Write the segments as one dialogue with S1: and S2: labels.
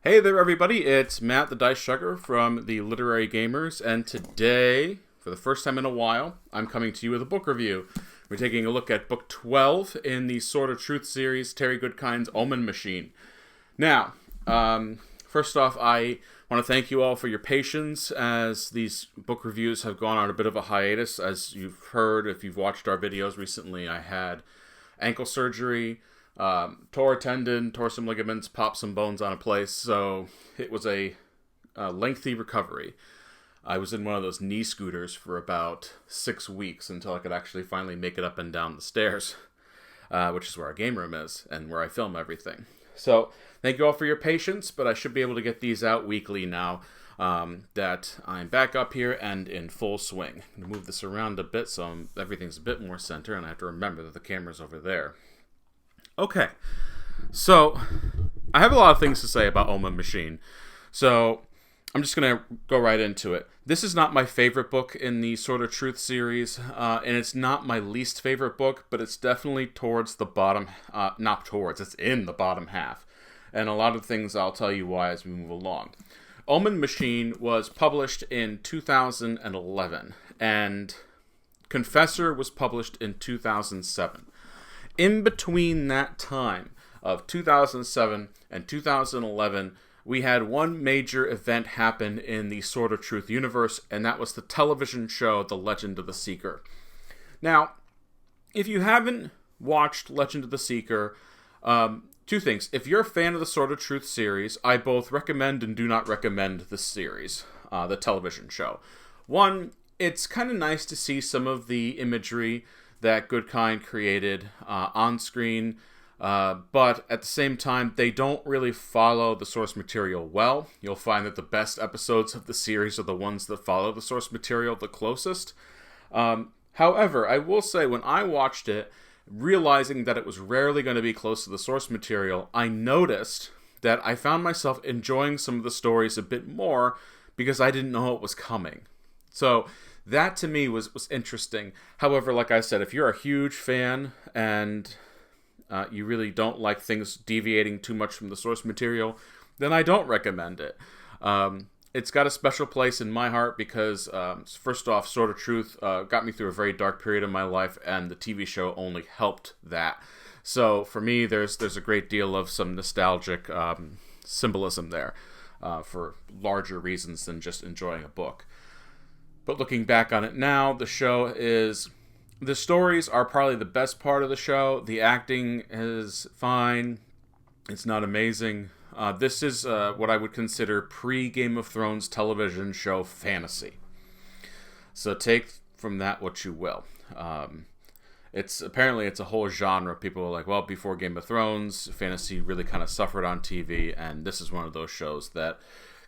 S1: Hey there, everybody. It's Matt the Dice Sugar from the Literary Gamers, and today, for the first time in a while, I'm coming to you with a book review. We're taking a look at book 12 in the Sword of Truth series, Terry Goodkind's Omen Machine. Now, first off, I want to thank you all for your patience as these book reviews have gone on a bit of a hiatus. As you've heard, if you've watched our videos recently, I had ankle surgery, tore a tendon, tore some ligaments, popped some bones on a place, so it was a lengthy recovery. I was in one of those knee scooters for about 6 weeks until I could actually finally make it up and down the stairs, which is where our game room is and where I film everything. So thank you all for your patience, but I should be able to get these out weekly now that I'm back up here and in full swing. I'm going to move this around a bit so everything's a bit more center, and I have to remember that the camera's over there. Okay, so I have a lot of things to say about Omen Machine, so I'm just going to go right into it. This is not my favorite book in the Sword of Truth series, and it's not my least favorite book, but it's definitely towards the bottom, it's in the bottom half, and a lot of things I'll tell you why as we move along. Omen Machine was published in 2011, and Confessor was published in 2007. In between that time of 2007 and 2011, we had one major event happen in the Sword of Truth universe, and that was the television show The Legend of the Seeker. Now, if you haven't watched Legend of the Seeker, two things. If you're a fan of the Sword of Truth series, I both recommend and do not recommend the series, the television show. One, it's kind of nice to see some of the imagery that Goodkind created on screen, but at the same time, they don't really follow the source material well. You'll find that the best episodes of the series are the ones that follow the source material the closest. However, I will say, when I watched it, realizing that it was rarely going to be close to the source material, I noticed that I found myself enjoying some of the stories a bit more because I didn't know it was coming. So that to me was interesting. However, like I said, if you're a huge fan and you really don't like things deviating too much from the source material, then I don't recommend it. It's got a special place in my heart because, first off, Sword of Truth got me through a very dark period of my life, and the TV show only helped that. So for me, there's a great deal of some nostalgic symbolism there for larger reasons than just enjoying a book. But looking back on it now, the stories are probably the best part of the show. The acting is fine. It's not amazing. This is what I would consider pre-Game of Thrones television show fantasy. So take from that what you will. It's a whole genre. People are like, well, before Game of Thrones, fantasy really kind of suffered on TV, and this is one of those shows that,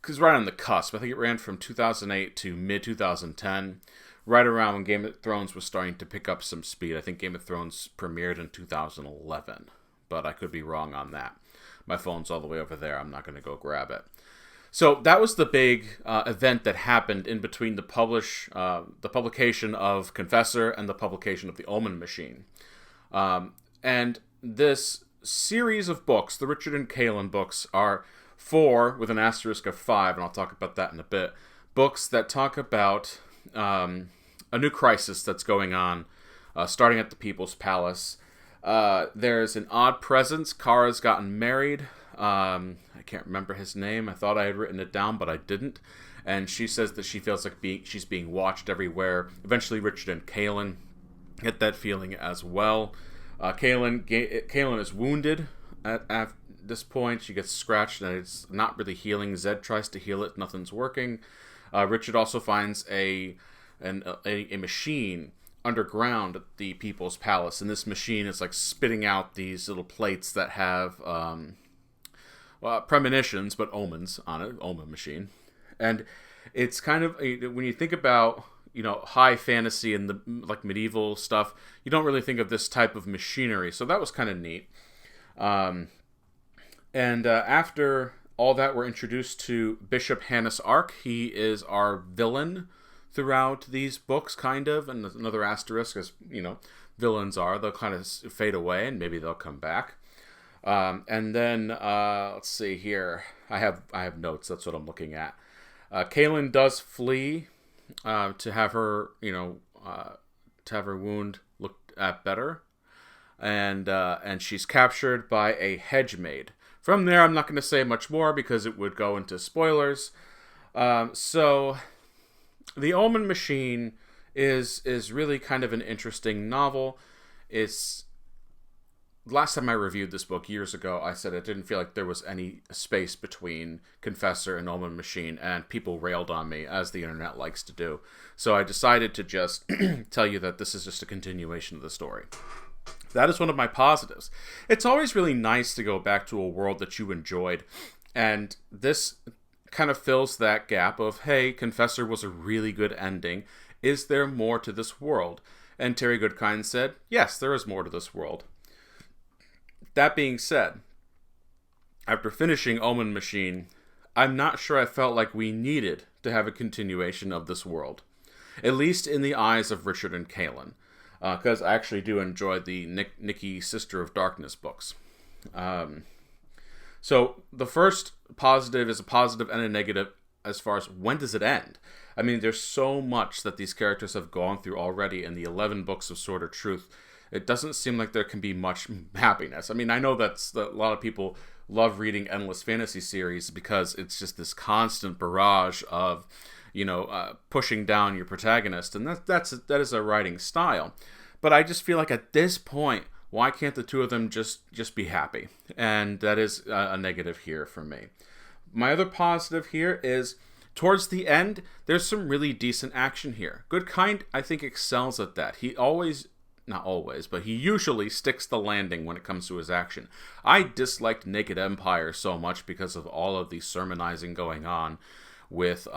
S1: because right on the cusp. I think it ran from 2008 to mid-2010, right around when Game of Thrones was starting to pick up some speed. I think Game of Thrones premiered in 2011, but I could be wrong on that. My phone's all the way over there. I'm not going to go grab it. So that was the big event that happened in between the publication of Confessor and the publication of the Omen Machine. And this series of books, the Richard and Kaelin books, are 4 with an asterisk of 5, and I'll talk about that in a bit. Books that talk about a new crisis that's going on, starting at the People's Palace. There's an odd presence. Kara's gotten married. I can't remember his name. I thought I had written it down, but I didn't. And she says that she feels like she's being watched everywhere. Eventually, Richard and Kaelin get that feeling as well. Kaelin is wounded at this point. She gets scratched and it's not really healing. Zed tries to heal it. Nothing's working. Richard also finds a machine underground at the People's Palace, and this machine is like spitting out these little plates that have premonitions, but omens on it. Omen Machine. And it's kind of when you think about high fantasy and the like medieval stuff, you don't really think of this type of machinery. So that was kind of neat. And after all that, we're introduced to Bishop Hannes Ark. He is our villain throughout these books, kind of. And another asterisk, as villains are. They'll kind of fade away, and maybe they'll come back. And then, let's see here. I have notes. That's what I'm looking at. Kaylin does flee to have her, to have her wound looked at better, and she's captured by a hedge maid. From there, I'm not going to say much more because it would go into spoilers. So, the Omen Machine is really kind of an interesting novel. Last time I reviewed this book years ago, I said it didn't feel like there was any space between Confessor and Omen Machine, and people railed on me, as the internet likes to do. So I decided to just tell you that this is just a continuation of the story. That is one of my positives. It's always really nice to go back to a world that you enjoyed, and this kind of fills that gap of, hey, Confessor was a really good ending. Is there more to this world? And Terry Goodkind said, yes, there is more to this world. That being said, after finishing Omen Machine, I'm not sure I felt like we needed to have a continuation of this world. At least in the eyes of Richard and Kaylin. Because I actually do enjoy the Nikki Sister of Darkness books. So the first positive is a positive and a negative as far as when does it end? I mean, there's so much that these characters have gone through already in the 11 books of Sword of Truth. It doesn't seem like there can be much happiness. I mean, I know that a lot of people love reading endless fantasy series because it's just this constant barrage of, pushing down your protagonist, and that is a writing style. But I just feel like at this point, why can't the two of them just be happy? And that is a negative here for me. My other positive here is towards the end, there's some really decent action here. Goodkind, I think, excels at that. Not always, but he usually sticks the landing when it comes to his action. I disliked Naked Empire so much because of all of the sermonizing going on with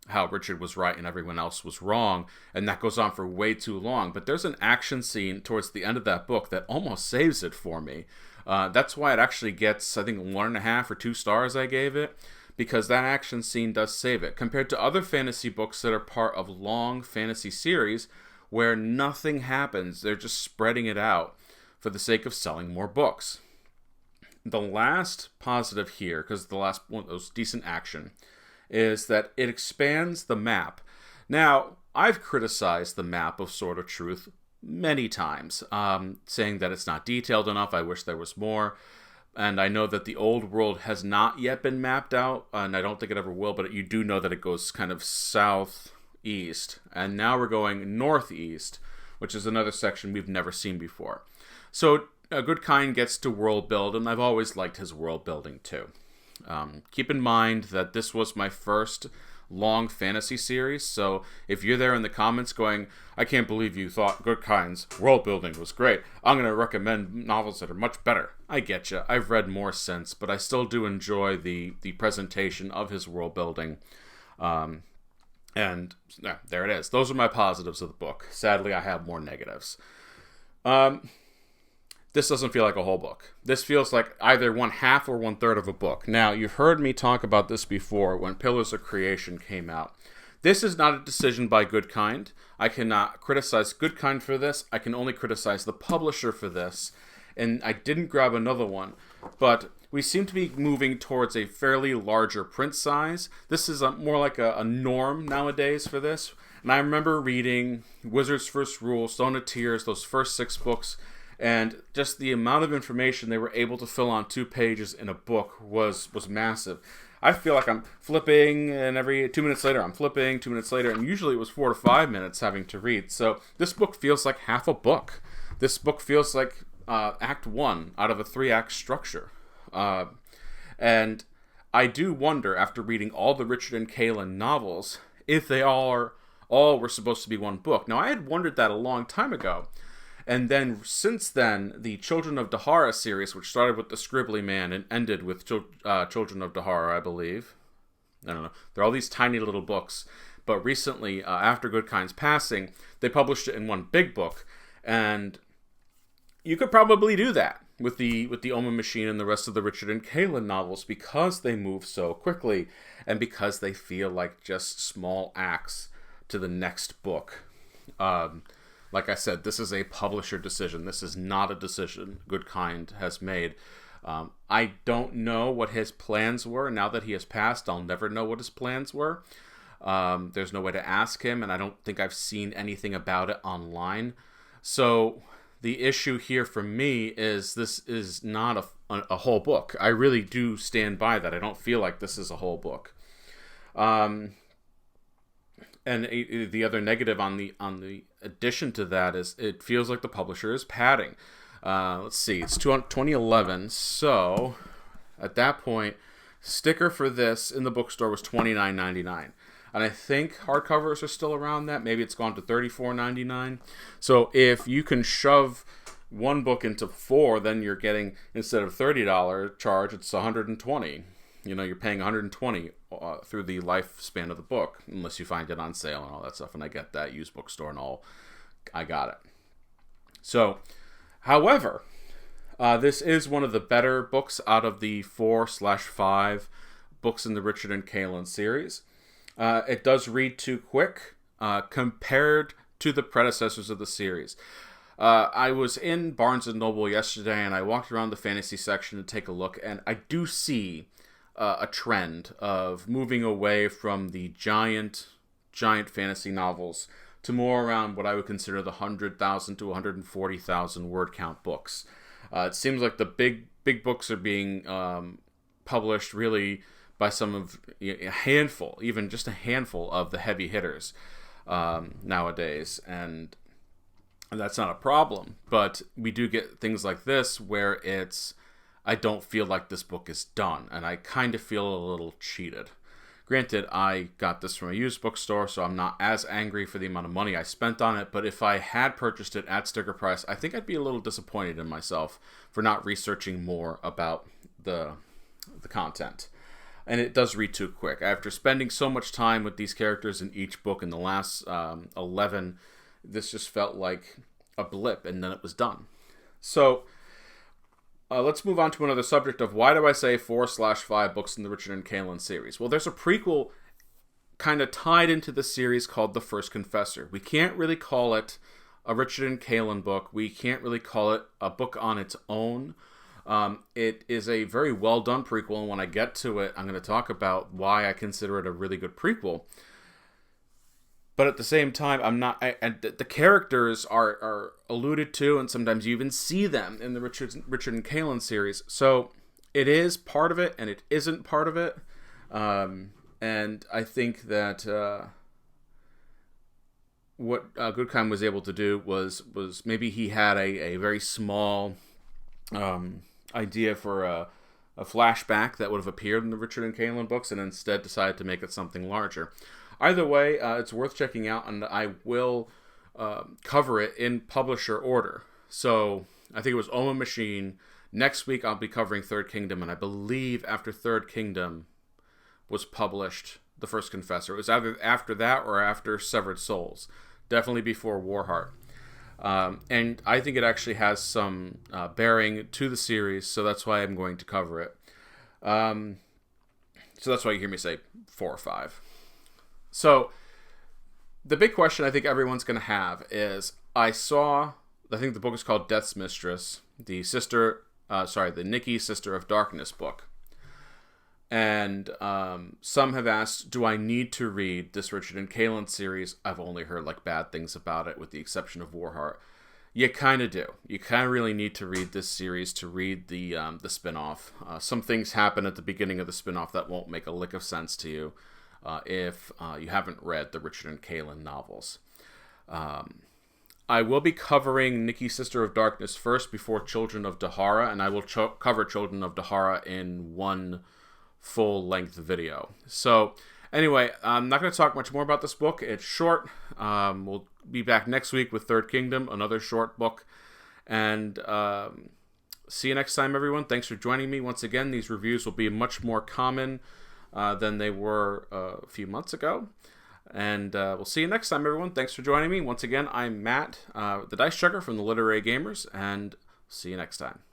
S1: how Richard was right and everyone else was wrong, and that goes on for way too long. But there's an action scene towards the end of that book that almost saves it for me. That's why it actually gets, I think, 1.5 or 2 stars I gave it, because that action scene does save it, compared to other fantasy books that are part of long fantasy series where nothing happens. They're just spreading it out for the sake of selling more books. The last positive here, because the last one, those decent action, is that it expands the map. Now, I've criticized the map of Sword of Truth many times, saying that it's not detailed enough. I wish there was more. And I know that the old world has not yet been mapped out, and I don't think it ever will, but you do know that it goes kind of southeast. And now we're going northeast, which is another section we've never seen before. So Goodkind gets to world build, and I've always liked his world building too. Keep in mind that this was my first long fantasy series, so if you're there in the comments going, I can't believe you thought Goodkind's world building was great, I'm going to recommend novels that are much better. I get you. I've read more since, but I still do enjoy the presentation of his world building. And yeah, there it is. Those are my positives of the book. Sadly, I have more negatives. This doesn't feel like a whole book. This feels like either 1/2 or 1/3 of a book. Now, you've heard me talk about this before when Pillars of Creation came out. This is not a decision by Goodkind. I cannot criticize Goodkind for this. I can only criticize the publisher for this. And I didn't grab another one. But we seem to be moving towards a fairly larger print size. This is more like a norm nowadays for this. And I remember reading Wizard's First Rule, Stone of Tears, those first 6 books, and just the amount of information they were able to fill on 2 pages in a book was massive. I feel like I'm flipping, and every 2 minutes later I'm flipping, 2 minutes later, and usually it was 4 to 5 minutes having to read. So this book feels like half a book. This book feels like Act 1 out of a 3-act structure. And I do wonder, after reading all the Richard and Kaylin novels, if they all were supposed to be one book. Now, I had wondered that a long time ago. And then, since then, the Children of Dahara series, which started with the Scribbly Man and ended with Children of Dahara, I believe. I don't know. They're all these tiny little books. But recently, after Goodkind's passing, they published it in one big book. And you could probably do that with the Omen Machine and the rest of the Richard and Kaylin novels, because they move so quickly and because they feel like just small acts to the next book. Like I said, this is a publisher decision. This is not a decision Goodkind has made. I don't know what his plans were. Now that he has passed, I'll never know what his plans were. There's no way to ask him, and I don't think I've seen anything about it online. So the issue here for me is this is not a whole book. I really do stand by that. I don't feel like this is a whole book. And the other negative on the addition to that is it feels like the publisher is padding. Let's see, it's 2011, so at that point, sticker for this in the bookstore was $29.99. And I think hardcovers are still around that. Maybe it's gone to $34.99. So if you can shove one book into 4, then you're getting, instead of $30 charge, it's $120. You're paying $120 through the lifespan of the book, unless you find it on sale and all that stuff. And I get that, used bookstore and all. I got it. So, however, this is one of the better books out of the 4/5 books in the Richard and Kaelin series. It does read too quick compared to the predecessors of the series. I was in Barnes & Noble yesterday, and I walked around the fantasy section to take a look, and I do see a trend of moving away from the giant fantasy novels to more around what I would consider the 100,000 to 140,000 word count books. It seems like the big books are being published really by a handful, even just a handful of the heavy hitters nowadays, and that's not a problem. But we do get things like this where I don't feel like this book is done, and I kind of feel a little cheated. Granted, I got this from a used bookstore, so I'm not as angry for the amount of money I spent on it, but if I had purchased it at sticker price, I think I'd be a little disappointed in myself for not researching more about the content. And it does read too quick. After spending so much time with these characters in each book in the last 11, this just felt like a blip, and then it was done. So let's move on to another subject of why do I say 4/5 books in the Richard and Kaelin series? Well, there's a prequel kind of tied into the series called The First Confessor. We can't really call it a Richard and Kaelin book. We can't really call it a book on its own. It is a very well done prequel, and when I get to it, I'm going to talk about why I consider it a really good prequel. But at the same time, and the characters are alluded to, and sometimes you even see them in the Richard and Kaelin series. So it is part of it, and it isn't part of it. And I think that what Goodkind was able to do was maybe he had a very small idea for a flashback that would have appeared in the Richard and Kaelin books, and instead decided to make it something larger. Either way, it's worth checking out, and I will cover it in publisher order. So I think it was Omen Machine. Next week I'll be covering Third Kingdom, and I believe after Third Kingdom was published, The First Confessor. It was either after that or after Severed Souls. Definitely before Warheart. And I think it actually has some bearing to the series, so that's why I'm going to cover it. So that's why you hear me say 4 or 5. So the big question I think everyone's going to have is, I think the book is called Death's Mistress, the Nikki Sister of Darkness book. And some have asked, do I need to read this Richard and Kaelin series? I've only heard bad things about it, with the exception of Warheart. You kind of do. You kind of really need to read this series to read the spin-off. Some things happen at the beginning of the spin-off that won't make a lick of sense to you if you haven't read the Richard and Kaelin novels. I will be covering Nikki, Sister of Darkness first before Children of Dahara, and I will cover Children of Dahara in one full-length video. So anyway, I'm not going to talk much more about this book. It's short. We'll be back next week with Third Kingdom, another short book. And see you next time, everyone. Thanks for joining me. Once again, these reviews will be much more common than they were a few months ago. And we'll see you next time, everyone. Thanks for joining me. Once again, I'm Matt, the Dice Chucker from the Literary Gamers, and see you next time.